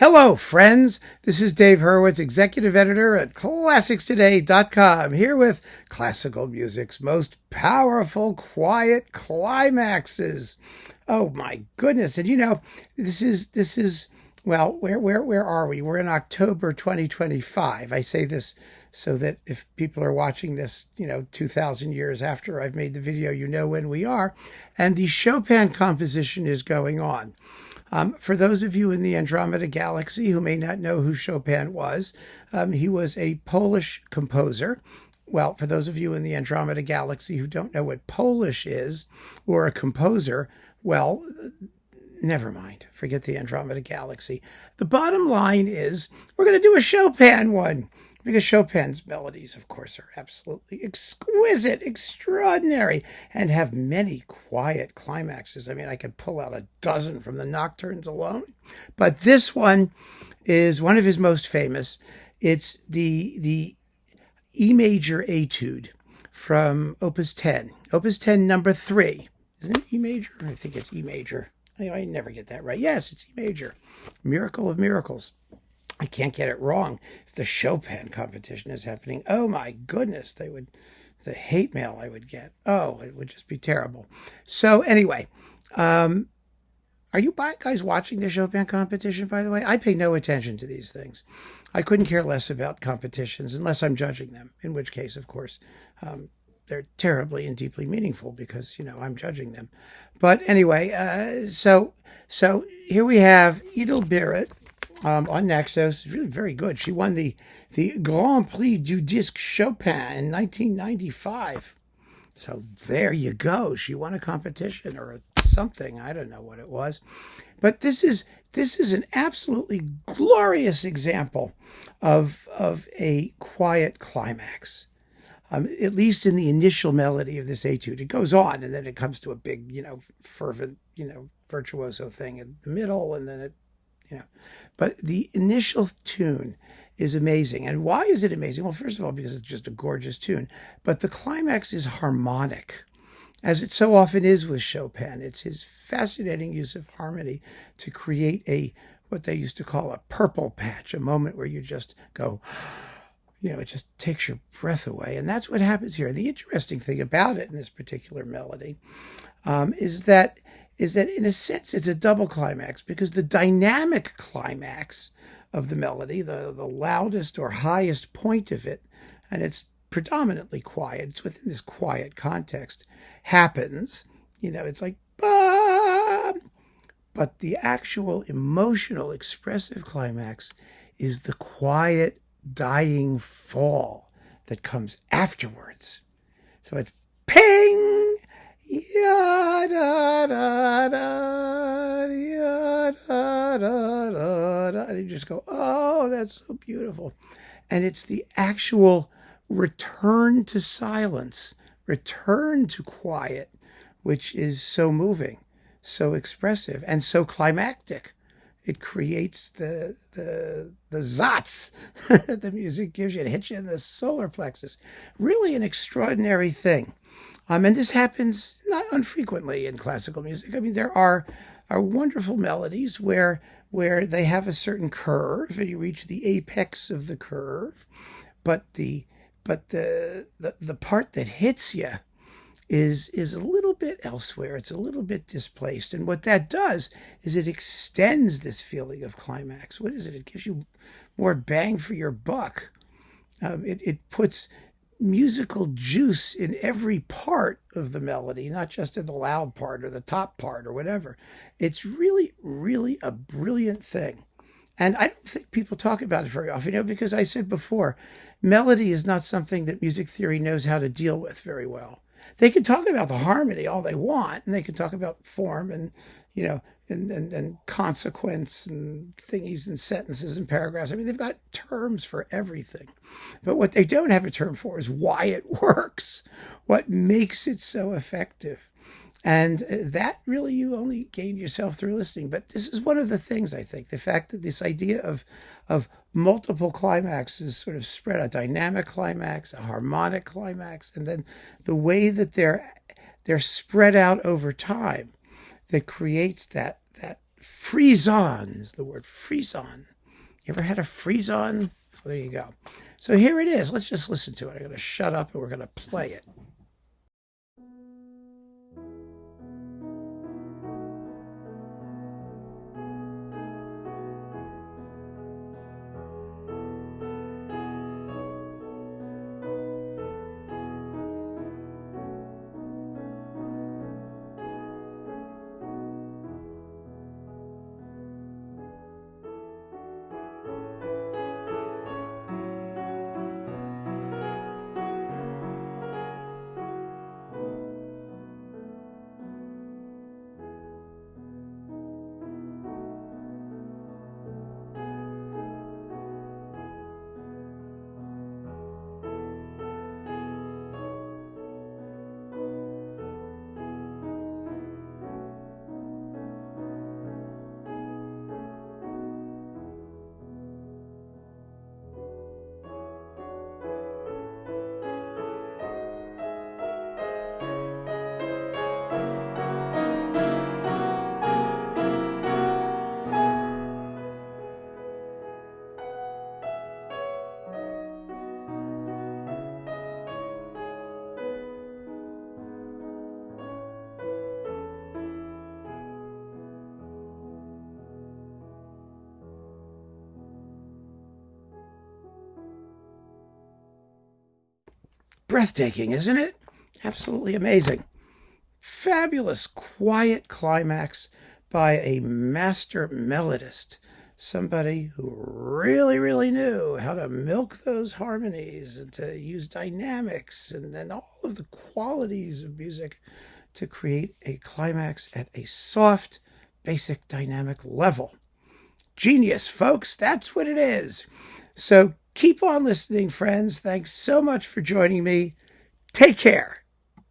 Hello, friends. This is Dave Hurwitz, executive editor at ClassicsToday.com, here with classical music's most powerful, quiet climaxes. Oh my goodness! And this is well, where are we? We're in October 2025. I say this so that if people are watching this, 2,000 years after I've made the video, you know when we are. And the Chopin composition is going on. For those of you in the Andromeda Galaxy who may not know who Chopin was, he was a Polish composer. Well, for those of you in the Andromeda Galaxy who don't know what Polish is, or a composer, well, never mind. Forget the Andromeda Galaxy. The bottom line is we're going to do a Chopin one, because Chopin's melodies, of course, are absolutely exquisite, extraordinary, and have many quiet climaxes. I mean, I could pull out a dozen from the nocturnes alone. But this one is one of his most famous. It's the E major Etude from Opus 10. Opus 10 number 3. Isn't it E major? I think it's E major. I never get that right. Yes, it's E major. Miracle of miracles. I can't get it wrong. If the Chopin competition is happening, oh my goodness, the hate mail I would get. Oh, it would just be terrible. So anyway, are you guys watching the Chopin competition, by the way? I pay no attention to these things. I couldn't care less about competitions unless I'm judging them, in which case, of course, they're terribly and deeply meaningful because, I'm judging them. But anyway, so here we have Etude on Naxos. It's really very good. She won the Grand Prix du Disque Chopin in 1995. So there you go. She won a competition or something. I don't know what it was. But this is an absolutely glorious example of a quiet climax. At least in the initial melody of this etude. It goes on and then it comes to a big, fervent, virtuoso thing in the middle, and then it but the initial tune is amazing. And why is it amazing? Well, first of all, because it's just a gorgeous tune. But the climax is harmonic, as it so often is with Chopin. It's his fascinating use of harmony to create what they used to call a purple patch, a moment where you just go, it just takes your breath away. And that's what happens here. The interesting thing about it in this particular melody is that in a sense it's a double climax, because the dynamic climax of the melody, the loudest or highest point of it, and it's predominantly quiet, it's within this quiet context, happens, it's like, bah! But the actual emotional expressive climax is the quiet dying fall that comes afterwards. So it's ping! Ya da da da, ya da da da da, and you just go, oh, that's so beautiful. And it's the actual return to silence, return to quiet, which is so moving, so expressive, and so climactic. It creates the zats that the music gives you. It hits you in the solar plexus. Really an extraordinary thing. And this happens not unfrequently in classical music. I mean, there are wonderful melodies where they have a certain curve, and you reach the apex of the curve, but the part that hits you is a little bit elsewhere. It's a little bit displaced, and what that does is it extends this feeling of climax. What is it? It gives you more bang for your buck. It puts musical juice in every part of the melody, not just in the loud part or the top part or whatever. It's really, really a brilliant thing. And I don't think people talk about it very often, because I said before, melody is not something that music theory knows how to deal with very well. They can talk about the harmony all they want, and they can talk about form and, and consequence and thingies and sentences and paragraphs. I mean, they've got terms for everything. But what they don't have a term for is why it works, what makes it so effective. And that really you only gain yourself through listening. But this is one of the things, I think, the fact that this idea of multiple climaxes sort of spread, a dynamic climax, a harmonic climax, and then the way that they're spread out over time, that creates that Freeze-on is the word, freeze-on. You ever had a freeze-on? Well, there you go. So here it is. Let's just listen to it. I'm going to shut up and we're going to play it. Breathtaking, isn't it? Absolutely amazing. Fabulous, quiet climax by a master melodist. Somebody who really, really knew how to milk those harmonies and to use dynamics and then all of the qualities of music to create a climax at a soft, basic dynamic level. Genius, folks. That's what it is. So keep on listening, friends. Thanks so much for joining me. Take care.